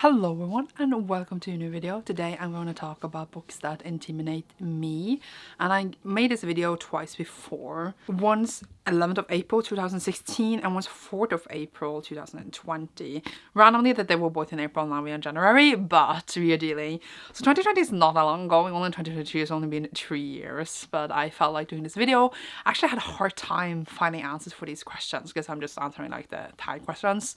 Hello everyone and welcome to a new video. Today I'm going to talk about books that intimidate me, and I made this video twice before. Once 11th of April 2016 and once 4th of April 2020. Randomly that they were both in April, now we're in January, but we are dealing. So 2020 is not that long ago, only 2022 has only been 3 years, but I felt like doing this video. I actually had a hard time finding answers for these questions because I'm just answering like the tag questions.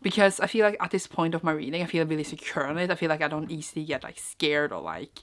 Because I feel like at this point of my reading, I feel really secure in it. I feel like I don't easily get like scared or like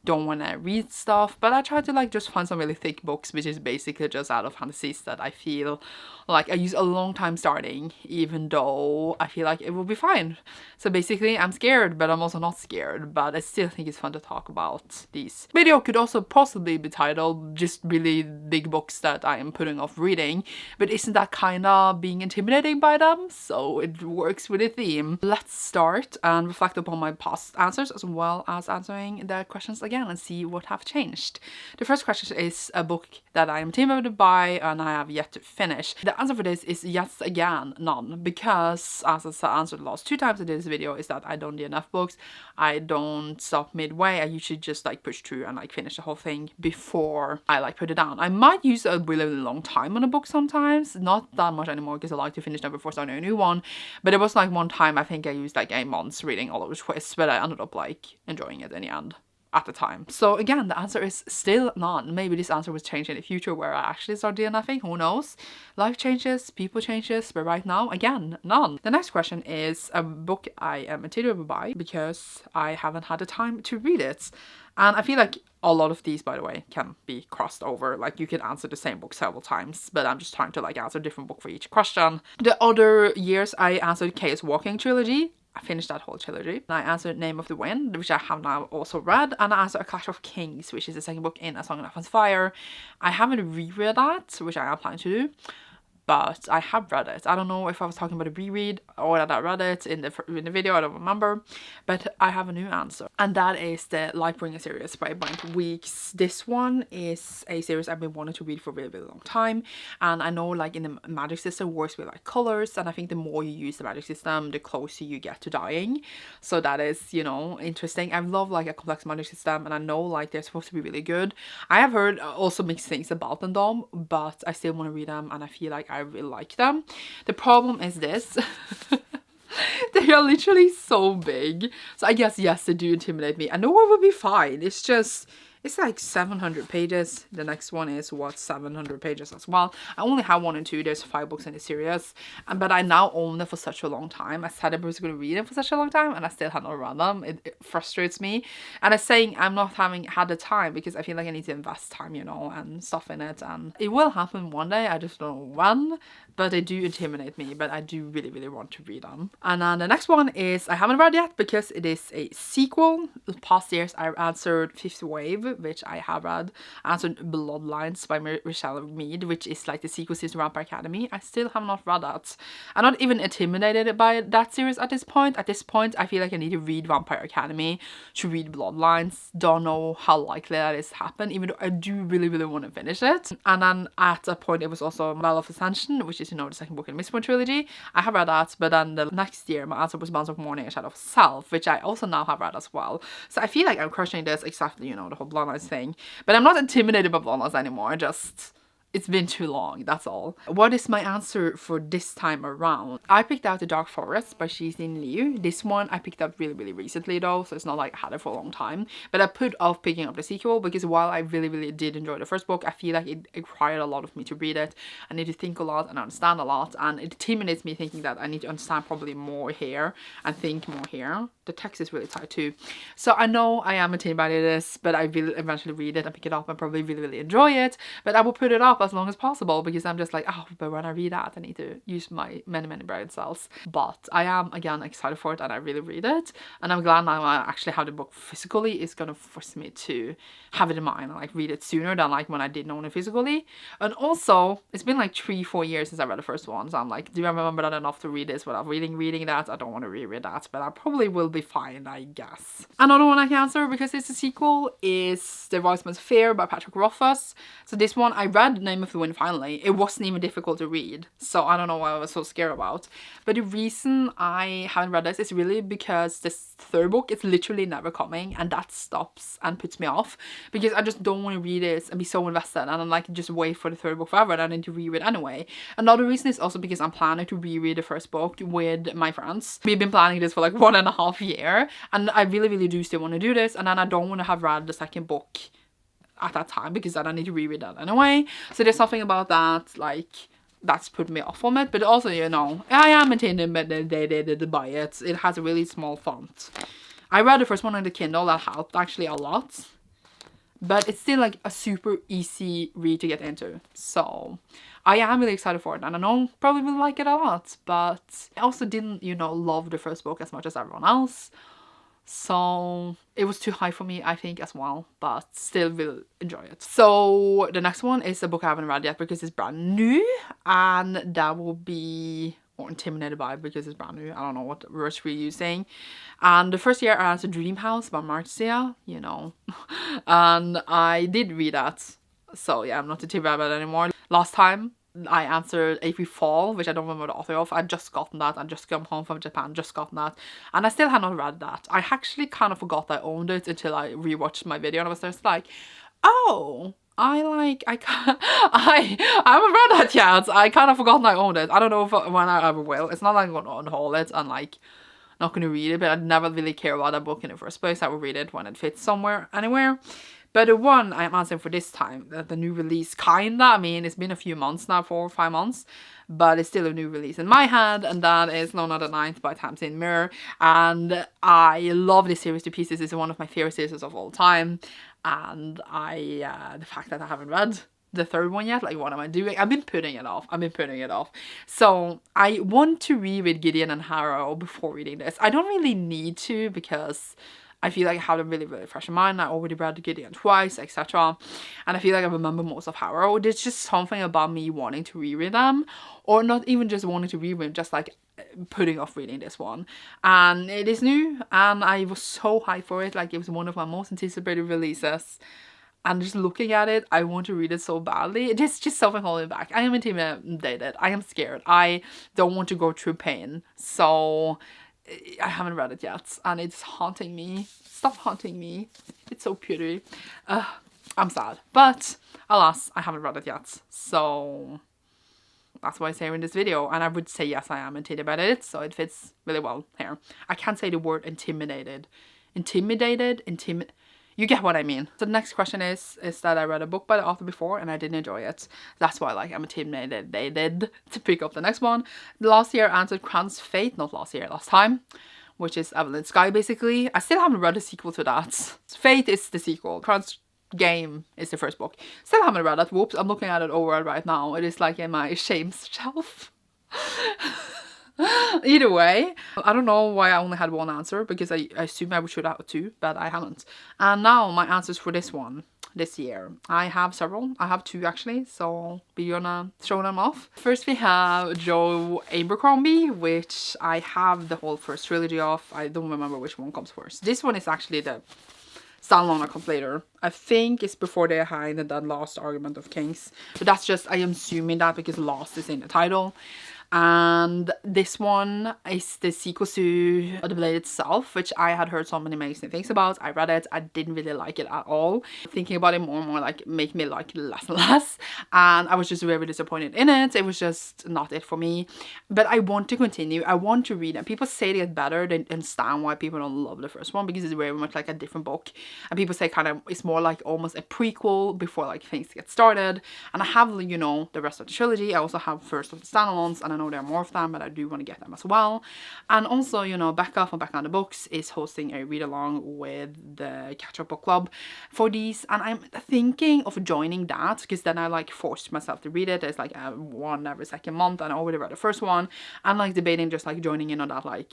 don't want to read stuff, but I try to like just find some really thick books, which is basically just out of fantasies that I feel like I use a long time starting, even though I feel like it will be fine. So basically I'm scared, but I'm also not scared, but I still think it's fun to talk about these. Video could also possibly be titled just really big books that I am putting off reading, but isn't that kind of being intimidating by them? So it works with the theme. Let's start and reflect upon my past answers as well as answering the questions again and see what have changed. The first question is a book that I am intimidated by and I have yet to finish. The answer for this is yes again, none, because as I answered the last 2 times in this video is that I don't do enough books. I don't stop midway. I usually just like push through and like finish the whole thing before I like put it down. I might use a really long time on a book sometimes, not that much anymore because I like to finish them before starting a new one, but it was like one time I think I used like 8 months reading all of the twists, but I ended up like enjoying it in the end at the time. So again, the answer is still none. Maybe this answer was changed in the future where I actually start doing nothing. Who knows? Life changes, people changes, but right now, again, none. The next question is a book I am intimidated by because I haven't had the time to read it. And I feel like a lot of these, by the way, can be crossed over. Like you can answer the same book several times, but I'm just trying to like answer a different book for each question. The other years I answered Chaos Walking trilogy. I finished that whole trilogy. I answered Name of the Wind, which I have now also read, and I answered A Clash of Kings, which is the second book in A Song of Ice and Fire. I haven't reread that, which I am planning to do, but I have read it. I don't know if I was talking about a reread or that I read it in the video, I don't remember, but I have a new answer. And that is the Lightbringer series by Brent Weeks. This one is a series I've been wanting to read for a really, really long time. And I know like in the magic system works with like colors, and I think the more you use the magic system, the closer you get to dying. So that is, you know, interesting. I love like a complex magic system, and I know like they're supposed to be really good. I have heard also mixed things about them, but I still want to read them, and I feel like I really like them. The problem is this. They are literally so big. So I guess, yes, they do intimidate me. I know it will be fine. It's just, it's like 700 pages. The next one is what, 700 pages as well. I only have 1 and 2. There's 5 books in the series, but I now own them for such a long time. I said I was going to read them for such a long time, and I still have not read them. It frustrates me, and I'm saying I'm not having had the time because I feel like I need to invest time, you know, and stuff in it, and it will happen one day. I just don't know when, but they do intimidate me, but I do really, really want to read them. And then the next one is I haven't read yet because it is a sequel. The past years I answered Fifth Wave, which I have read. I answered Bloodlines by Michelle Mead, which is like the sequel series to Vampire Academy. I still have not read that. I'm not even intimidated by that series at this point. At this point, I feel like I need to read Vampire Academy to read Bloodlines. Don't know how likely that is to happen, even though I do really, really want to finish it. And then at a point, it was also Battle of Ascension, which is, you know, the second book in the Mistborn trilogy. I have read that, but then the next year, my answer was Bounds of Morning and Shadow of Self, which I also now have read as well. So I feel like I'm crushing this, except, you know, the whole Bloodlines thing. But I'm not intimidated by Bloodlines anymore, just it's been too long, that's all. What is my answer for this time around? I picked out The Dark Forest by Xixin Liu. This one I picked up really, really recently though, so it's not like I had it for a long time. But I put off picking up the sequel because while I really, really did enjoy the first book, I feel like it required a lot of me to read it. I need to think a lot and understand a lot, and it intimidates me thinking that I need to understand probably more here and think more here. The text is really tight too. So I know I am intimidated by this, but I will eventually read it and pick it up and probably really, really enjoy it. But I will put it up as long as possible because I'm just like, oh, but when I read that, I need to use my many, many brain cells. But I am, again, excited for it and I really read it. And I'm glad now I actually have the book physically. It's going to force me to have it in mind and like read it sooner than like when I didn't own it physically. And also, it's been like 3-4 years since I read the first one. So I'm like, do I remember that enough to read this without reading that? I don't want to reread that, but I probably will be fine, I guess. Another one I can answer because it's a sequel is The Wise Man's Fear by Patrick Rothfuss. So this one I read Name of the Wind finally. It wasn't even difficult to read, so I don't know what I was so scared about. But the reason I haven't read this is really because this third book is literally never coming, and that stops and puts me off, because I just don't want to read this and be so invested and I'm like just wait for the third book forever and I need to reread anyway. Another reason is also because I'm planning to reread the first book with my friends. We've been planning this for like 1.5 years, and I really do still want to do this, and then I don't want to have read the second book at that time because then I need to reread that anyway. So there's something about that, like, that's put me off from it. But also, you know, I am intimidated by it. It has a really small font. I read the first one on the Kindle. That helped actually a lot, but it's still like a super easy read to get into. So I am really excited for it, and I know probably will like it a lot, but I also didn't, you know, love the first book as much as everyone else. So it was too high for me, I think, as well, but still will enjoy it. So the next one is a book I haven't read yet because it's brand new, and that will be, or intimidated by because it's brand new. I don't know what words we're using. And the first year I answered Dream House by Marcia, you know, and I did read that. So yeah, I'm not a TBR about it anymore. Last time I answered April Fall, which I don't remember the author of. I just gotten that. I just come home from Japan, just gotten that, and I still had not read that. I actually kind of forgot I owned it until I rewatched my video, and I was just like, oh, I haven't read that yet. I kind of forgotten I owned it. I don't know if when I ever will. It's not like I'm going to unhaul it and like not going to read it, but I'd never really care about that book in the first place. I will read it when it fits somewhere, anywhere. But the one I'm answering for this time, the new release, kinda, I mean, it's been a few months now, 4 or 5 months, but it's still a new release in my head, and that is None of the Ninth by Tamsin Muir. And I love this series to pieces. It's one of my favorite series of all time, and the fact that I haven't read the third one yet, like, what am I doing? I've been putting it off. So I want to reread Gideon and Harrow before reading this. I don't really need to, because I feel like I have them really fresh in mind. I already read Gideon twice, etc. And I feel like I remember most of Harrow. There's just something about me wanting to reread them, or not even just wanting to reread, just like putting off reading this one. And it is new, and I was so hyped for it. Like, it was one of my most anticipated releases. And just looking at it, I want to read it so badly. It's just something holding back. I am intimidated. I am scared. I don't want to go through pain. So I haven't read it yet, and it's haunting me. Stop haunting me. It's so pretty. I'm sad. But alas, I haven't read it yet. So that's why I say in this video. And I would say yes, I am intimidated. So it fits really well here. I can't say the word intimidated. You get what I mean. So the next question is that I read a book by the author before and I didn't enjoy it. That's why, like, I'm intimidated to pick up the next one. Last year I answered Cran's Fate, not last year, last time, which is Evelyn Sky, basically. I still haven't read the sequel to that. Fate is the sequel. Cran's Game is the first book. Still haven't read that. Whoops, I'm looking at it over right now. It is like in my shame shelf. Either way, I don't know why I only had one answer, because I assumed I should have 2, but I haven't. And now my answers for this one, this year. I have several. I have 2 actually, so we're gonna show them off. First we have Joe Abercrombie, which I have the whole first trilogy of. I don't remember which one comes first. This one is actually the standalone that comes later. I think it's Before They Are Hanged and that Last Argument of Kings. But that's just, I am assuming that because Last is in the title. And this one is the sequel to The Blade itself, which I had heard so many amazing things about. I read it, I didn't really like it at all. Thinking about it more and more, like, make me like it less and less, and I was just very disappointed in it. It was just not it for me. But I want to continue. I want to read it. People say they get better. They understand why people don't love the first one, because it's very much like a different book, and people say kind of it's more like almost a prequel before like things get started. And I have, you know, the rest of the trilogy. I also have first of the standalones, and I know there are more of them, but I do want to get them as well. And also, you know, Becca from Back on the Books is hosting a read along with the Catch Up Book Club for these, and I'm thinking of joining that, because then I like forced myself to read it. It's like one every second month, and I already read the first one, and like debating just like joining in on that, like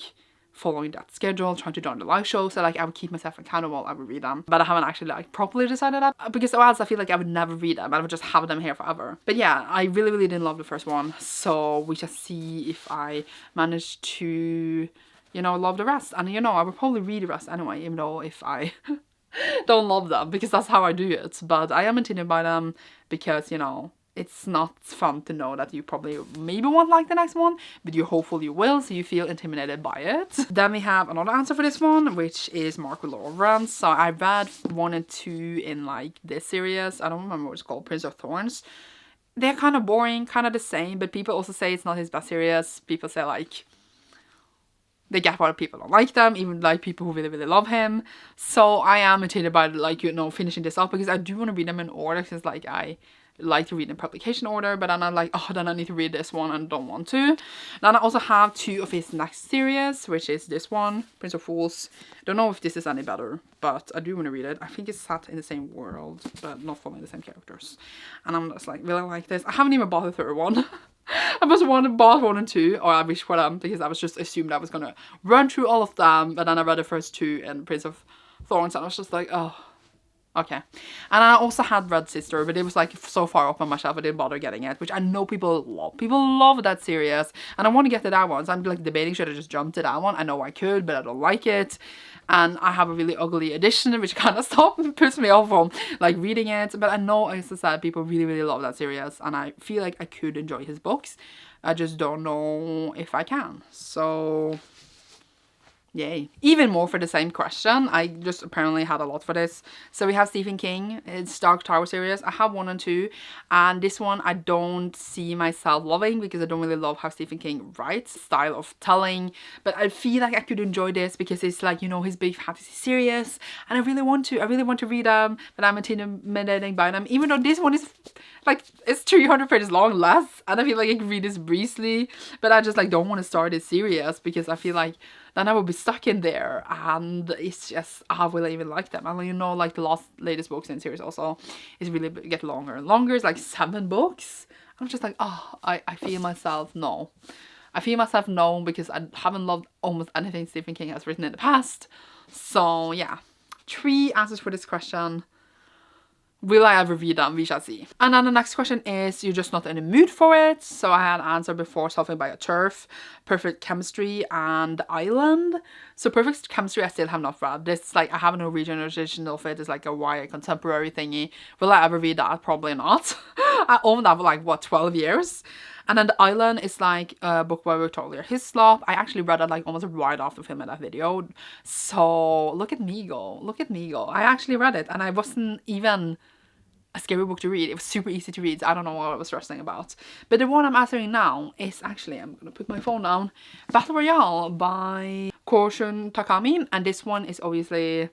following that schedule, trying to join the live show. So like I would keep myself accountable, I would read them, but I haven't actually like properly decided that, because else I feel like I would never read them. I would just have them here forever. But yeah, I really didn't love the first one, so we just see if I manage to, you know, love the rest. And you know, I would probably read the rest anyway, even though if I don't love them, because that's how I do it. But I am intimidated by them because, you know, it's not fun to know that you probably maybe won't like the next one, but you hopefully you will, so you feel intimidated by it. Then we have another answer for this one, which is Mark with Lawrence. So I read 1 and 2 in like this series. I don't remember what it's called, Prince of Thorns. They're kind of boring, kind of the same, but people also say it's not his best series. People say like they get why people don't like them, even like people who really, really love him. So I am intimidated by like, you know, finishing this up, because I do want to read them in order, because like I like to read in publication order, but then I'm like, oh, then I need to read this one and don't want to. Then I also have 2 of his next series, which is this one, Prince of Fools. Don't know if this is any better, but I do want to read it. I think it's set in the same world, but not following the same characters. And I'm just like, really like this. I haven't even bought the 3rd one. I just bought 1 and 2, or I wish for them, because I was just assumed I was gonna run through all of them, but then I read the first 2 in Prince of Thorns, and I was just like, oh, okay. And I also had Red Sister, but it was like so far up on my shelf I didn't bother getting it, which I know people love. People love that series, and I want to get to that one, so I'm like debating should I just jump to that one. I know I could, but I don't like it. And I have a really ugly edition, which kind of puts me off from like reading it. But I know, as I said, people really, really love that series, and I feel like I could enjoy his books. I just don't know if I can. So yay. Even more for the same question. I just apparently had a lot for this. So we have Stephen King. It's Dark Tower series. I have 1 and 2. And this one I don't see myself loving, because I don't really love how Stephen King writes, style of telling. But I feel like I could enjoy this, because it's like, you know, his big fantasy series. And I really want to read them. But I'm intimidated by them. Even though this one is like, it's 300 pages long, less. And I feel like I can read this breezily. But I just like don't want to start this series, because I feel like then I would be stuck in there, and it's just, I really even like them. And you know, like the latest books in the series also is really get longer and longer. It's like 7 books. I'm just like, oh, I feel myself no. I feel myself no, because I haven't loved almost anything Stephen King has written in the past. So yeah, 3 answers for this question. Will I ever read them? We shall see. And then the next question is, you're just not in the mood for it. So I had an answer before, Something by a Turf, Perfect Chemistry, and Island. So Perfect Chemistry I still have not read. This, like, I have no regionalization of it. It's like a YA contemporary thingy. Will I ever read that? Probably not. I owned that for like, what, 12 years? And then The Island is like a book by Victoria Hislop. I actually read it like almost right after filming that video. So look at me go. Look at me go. I actually read it, and I wasn't even a scary book to read. It was super easy to read. So I don't know what I was stressing about. But the one I'm answering now is actually, I'm gonna put my phone down, Battle Royale by Koshun Takami. And this one is obviously,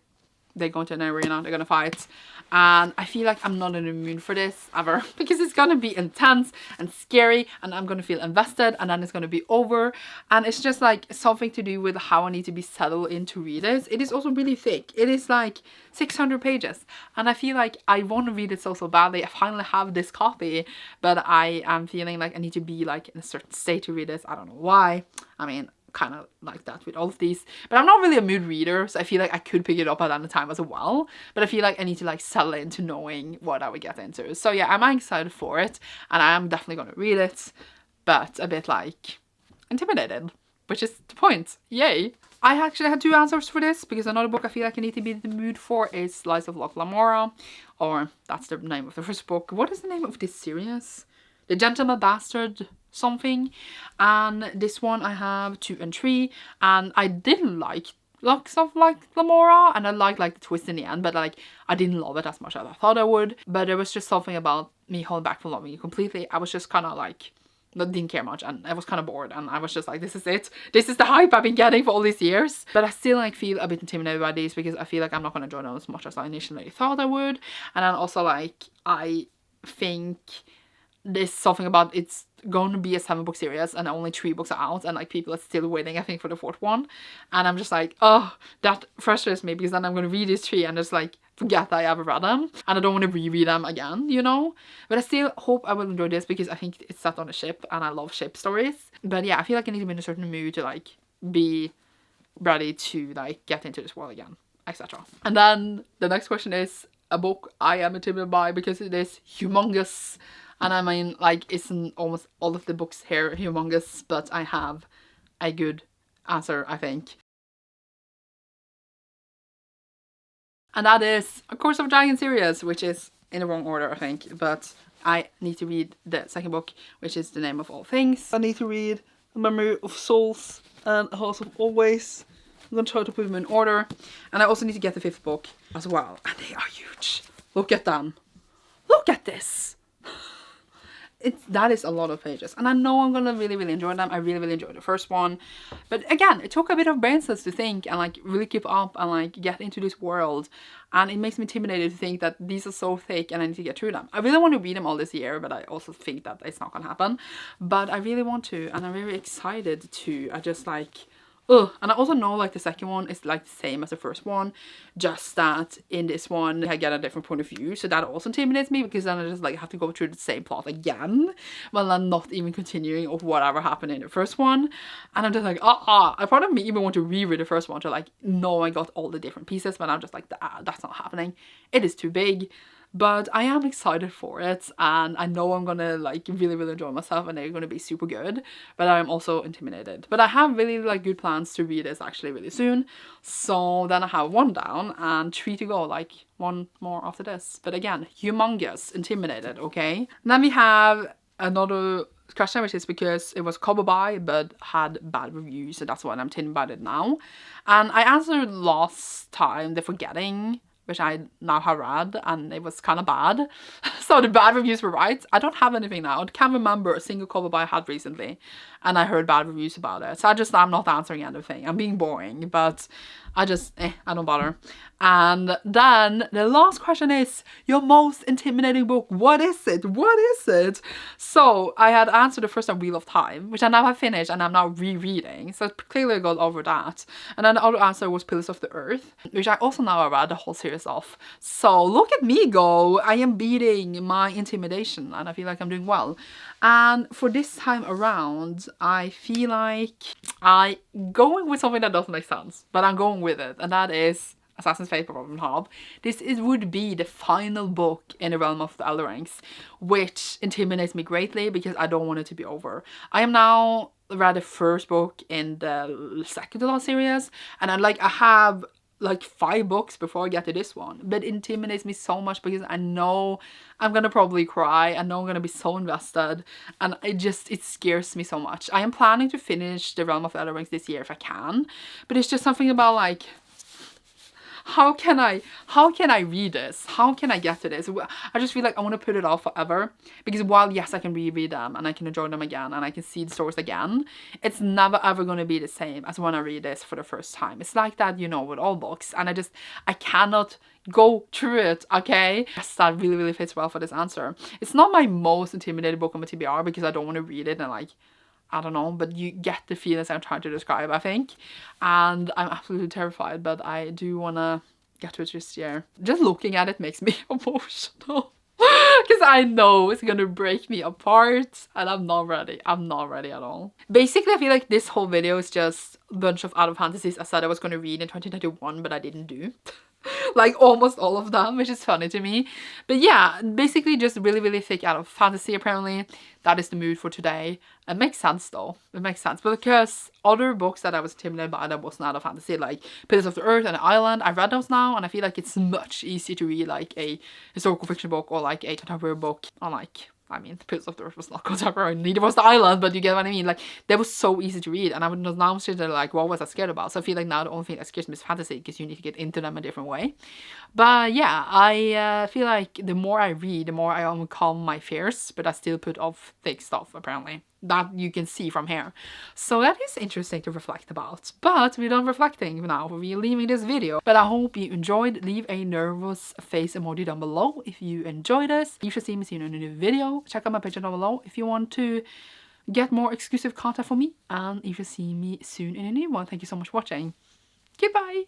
they're going to an arena, they're gonna fight. And I feel like I'm not in the mood for this ever, because it's gonna be intense and scary, and I'm gonna feel invested, and then it's gonna be over. And it's just like something to do with how I need to be settled in to read it. It is also really thick. It is like 600 pages, and I feel like I want to read it so badly. I finally have this copy, but I am feeling like I need to be like in a certain state to read this. I don't know why. I mean, kind of like that with all of these, but I'm not really a mood reader, so I feel like I could pick it up at any time as well, but I feel like I need to like settle into knowing what I would get into. So yeah, I'm excited for it, and I am definitely going to read it, but a bit like intimidated, which is the point. Yay. I actually had 2 answers for this, because another book I feel like I need to be in the mood for is Lies of Locke Lamora, or that's the name of the first book. What is the name of this series? The Gentleman Bastard something. And this one I have 2 and 3, and I didn't like Locks of like Lamora, and I liked like the twist in the end, but like I didn't love it as much as I thought I would. But there was just something about me holding back from loving it completely. I was just kind of like, didn't care much, and I was kind of bored, and I was just like, this is it. This is the hype I've been getting for all these years. But I still like feel a bit intimidated by these, because I feel like I'm not going to enjoy them as much as I initially thought I would. And then also like, I think there's something about it's going to be a 7-book series, and only 3 books are out, and like people are still waiting, I think, for the 4th one. And I'm just like, oh, that frustrates me, because then I'm going to read these 3 and just like forget that I ever read them, and I don't want to reread them again, you know. But I still hope I will enjoy this, because I think it's set on a ship, and I love ship stories. But yeah, I feel like I need to be in a certain mood to like be ready to like get into this world again, etc. And then the next question is a book I am intimidated by, because it is humongous. And I mean, like, isn't almost all of the books here humongous, but I have a good answer, I think. And that is A Course of Giants series, which is in the wrong order, I think, but I need to read the second book, which is The Name of All Things. I need to read The Memory of Souls and A House of Always. I'm gonna try to put them in order. And I also need to get the fifth book as well. And they are huge. Look at them. Look at this. That is a lot of pages, and I know I'm gonna really enjoy them. I really enjoyed the first one, but again, it took a bit of brain cells to think and like really keep up and like get into this world, and it makes me intimidated to think that these are so thick and I need to get through them. I really want to read them all this year, but I also think that it's not gonna happen, but I really want to, and I'm very excited to. I just like, ugh. And I also know like the second one is like the same as the first one, just that in this one I get a different point of view, so that also intimidates me, because then I just like have to go through the same plot again while I'm not even continuing of whatever happened in the first one. And I'm just like, I part of me even want to reread the first one to like know I got all the different pieces, but I'm just like, that's not happening. It is too big. But I am excited for it, and I know I'm gonna like really enjoy myself, and they're gonna be super good, but I'm also intimidated. But I have really like good plans to read this actually really soon, so then I have one down and 3 to go, like one more after this. But again, humongous, intimidated, okay? And then we have another question, which is because it was cover by but had bad reviews, so that's why I'm intimidated now. And I answered last time The Forgetting, which I now have read, and it was kind of bad. So the bad reviews were right. I don't have anything now. I can't remember a single cover I had recently, and I heard bad reviews about it. So I'm not answering anything. I'm being boring, but I don't bother. And then the last question is, your most intimidating book. What is it? What is it? So I had answered the first one, Wheel of Time, which I now have finished and I'm now rereading. So I clearly got over that. And then the other answer was Pillars of the Earth, which I also now have read the whole series of. So look at me go. I am beating my intimidation, and I feel like I'm doing well. And for this time around, I feel like I'm going with something that doesn't make sense, but I'm going with it, and that is Assassin's Fate Problem Hob. This would be the final book in the realm of the Elder Rings, which intimidates me greatly because I don't want it to be over. I am now read the first book in the second to last series, and I have like 5 books before I get to this one, but it intimidates me so much because I know I'm gonna probably cry. I know I'm gonna be so invested, and it scares me so much. I am planning to finish the Realm of the Elder Rings this year if I can, but it's just something about like, how can I read this? How can I get to this? I just feel like I want to put it off forever, because while yes, I can reread them and I can enjoy them again and I can see the stories again, it's never ever going to be the same as when I read this for the first time. It's like that, you know, with all books, and I cannot go through it, okay? Yes, that really fits well for this answer. It's not my most intimidating book on my TBR because I don't want to read it and like, I don't know, but you get the feelings I'm trying to describe, I think. And I'm absolutely terrified, but I do want to get to it this year. Just looking at it makes me emotional. Because I know it's going to break me apart, and I'm not ready. I'm not ready at all. Basically, I feel like this whole video is just a bunch of other fantasies I said I was going to read in 2021, but I didn't do. Like almost all of them, which is funny to me. But yeah, basically just really thick out of fantasy apparently. That is the mood for today. It makes sense though. It makes sense. But because other books that I was intimidated by that wasn't out of fantasy, like Pillars of the Earth and Island, I read those now, and I feel like it's much easier to read like a historical fiction book or like a contemporary book on like, I mean, the Pillars of the Earth was not contemporary, neither was the Island, but you get what I mean. Like, they were so easy to read, and I was now sitting like, what was I scared about? So I feel like now the only thing that scares me is fantasy, because you need to get into them a different way. But yeah, I feel like the more I read, the more I overcome my fears, but I still put off thick stuff, apparently. That you can see from here. So that is interesting to reflect about. But we're done reflecting now. We're leaving this video. But I hope you enjoyed. Leave a nervous face emoji down below if you enjoyed this. You should see me soon in a new video. Check out my page down below if you want to get more exclusive content from me. And you should see me soon in a new one. Thank you so much for watching. Goodbye.